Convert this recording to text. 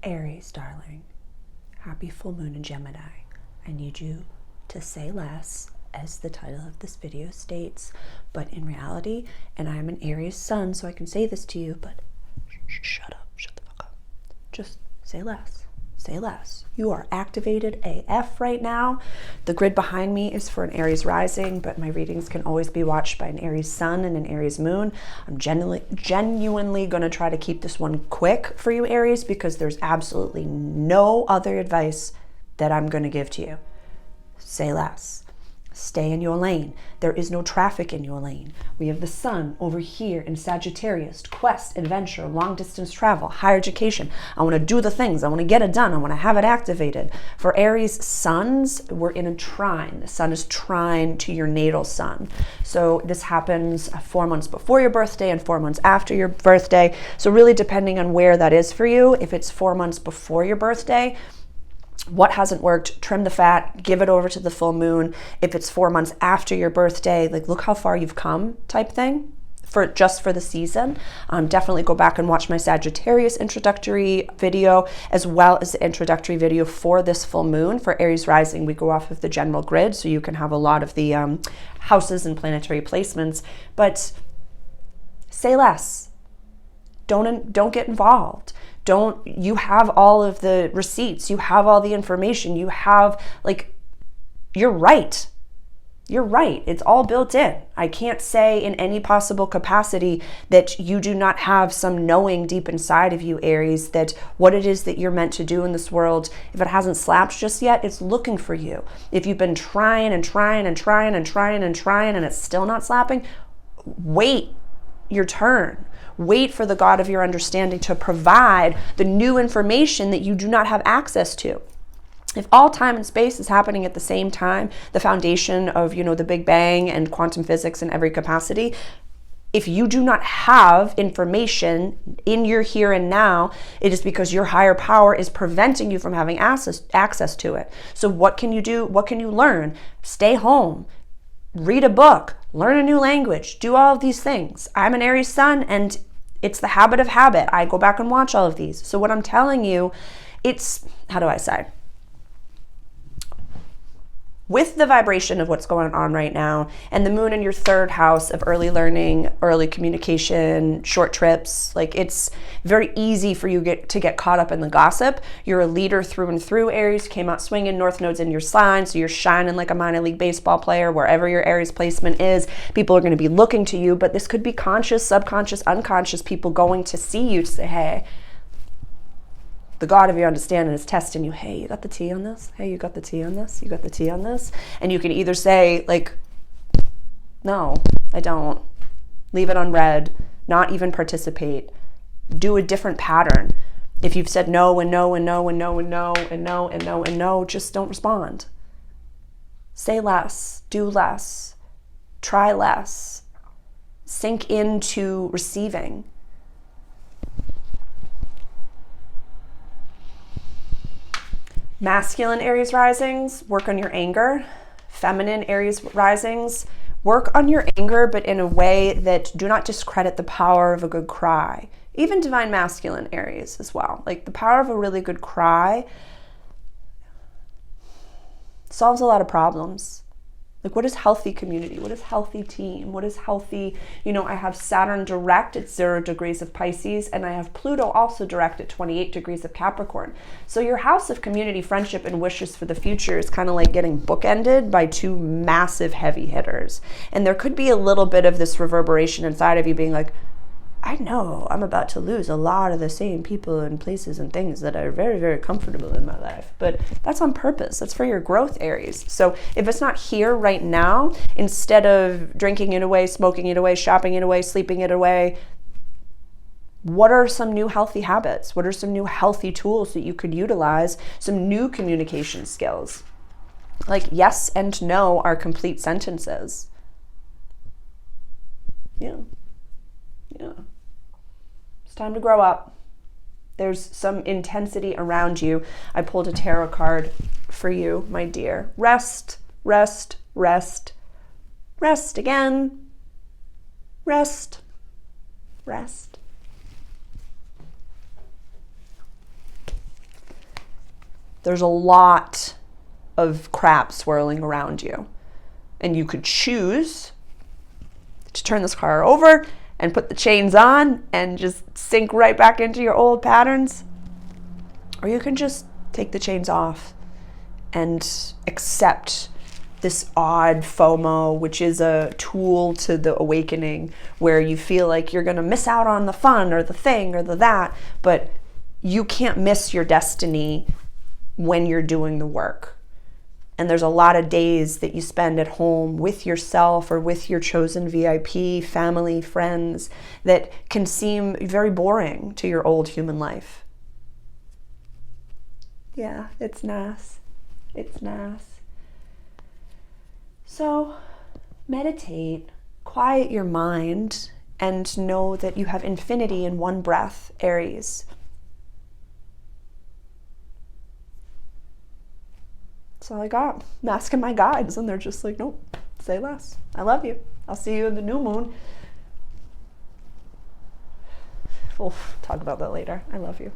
Aries, darling, happy full moon in Gemini. I need you to say less, as the title of this video states, but in reality, and I'm an Aries sun, so I can say this to you, but shut up, shut the fuck up. Just say less, say less. You are activated AF right now. The grid behind me is for an Aries rising, but my readings can always be watched by an Aries sun and an Aries moon. I'm genuinely going to try to keep this one quick for you, Aries, because there's absolutely no other advice that I'm going to give to you. Say less. Stay in your lane. There is no traffic in your lane. We have the sun over here in Sagittarius, quest, adventure, long distance travel, higher education. I want to do the things. I want to get it done. I want to have it activated. For Aries suns, we're in a trine. The sun is trine to your natal sun. So this happens 4 months before your birthday and 4 months after your birthday. So really depending on where that is for you, if it's 4 months before your birthday, what hasn't worked, trim the fat, give it over to the full moon. If it's 4 months after your birthday, like look how far you've come type thing for just for the season. Definitely go back and watch my Sagittarius introductory video, as well as the introductory video for this full moon. For Aries rising, we go off of the general grid, so you can have a lot of the houses and planetary placements, but say less. Don't get involved. You have all of the receipts, you have all the information, you have, like, you're right. You're right. It's all built in. I can't say in any possible capacity that you do not have some knowing deep inside of you, Aries, that what it is that you're meant to do in this world, if it hasn't slapped just yet, it's looking for you. If you've been trying and trying and trying and trying and trying and it's still not slapping, wait your turn. Wait for the God of your understanding to provide the new information that you do not have access to. If all time and space is happening at the same time, the foundation of, the Big Bang and quantum physics in every capacity, if you do not have information in your here and now, it is because your higher power is preventing you from having access to it. So what can you do? What can you learn? Stay home. Read a book, learn a new language, do all of these things. I'm an Aries sun, and it's the habit of habit. I go back and watch all of these. So what I'm telling you, it's, how do I say? With the vibration of what's going on right now, and the moon in your third house of early learning, early communication, short trips, like it's very easy for you to get caught up in the gossip. You're a leader through and through, Aries. Came out swinging, north node's in your sign, so you're shining like a minor league baseball player. Wherever your Aries placement is, people are going to be looking to you, but this could be conscious, subconscious, unconscious people going to see you to say, hey, the God of your understanding is testing you. Hey, you got the tea on this? Hey, you got the tea on this? You got the tea on this? And you can either say, like, no, I don't. Leave it unread. Not even participate. Do a different pattern. If you've said no and no and no and no and no and no and no and no, just don't respond. Say less. Do less. Try less. Sink into receiving. Masculine Aries risings, work on your anger. Feminine Aries risings, work on your anger, but in a way that do not discredit the power of a good cry. Even divine masculine Aries as well. Like the power of a really good cry solves a lot of problems. Like, what is healthy community? What is healthy team? What is healthy, I have Saturn direct at 0 degrees of Pisces, and I have Pluto also direct at 28 degrees of Capricorn. So your house of community, friendship, and wishes for the future is kind of like getting bookended by two massive heavy hitters. And there could be a little bit of this reverberation inside of you being like, I know I'm about to lose a lot of the same people and places and things that are very, very comfortable in my life. But that's on purpose. That's for your growth, Aries. So if it's not here right now, instead of drinking it away, smoking it away, shopping it away, sleeping it away, what are some new healthy habits? What are some new healthy tools that you could utilize? Some new communication skills. Like yes and no are complete sentences. Yeah. It's time to grow up. There's some intensity around you. I pulled a tarot card for you, my dear. Rest, rest, rest, rest again. Rest, rest. There's a lot of crap swirling around you. And you could choose to turn this car over and put the chains on and just sink right back into your old patterns. Or you can just take the chains off and accept this odd FOMO, which is a tool to the awakening, where you feel like you're going to miss out on the fun or the thing or the that, but you can't miss your destiny when you're doing the work. And there's a lot of days that you spend at home with yourself or with your chosen VIP, family, friends, that can seem very boring to your old human life. Yeah, it's nice. It's nice. So meditate, quiet your mind, and know that you have infinity in one breath, Aries. That's all I got. I'm asking my guides, and they're just like, nope, say less. I love you. I'll see you in the new moon. We'll talk about that later. I love you.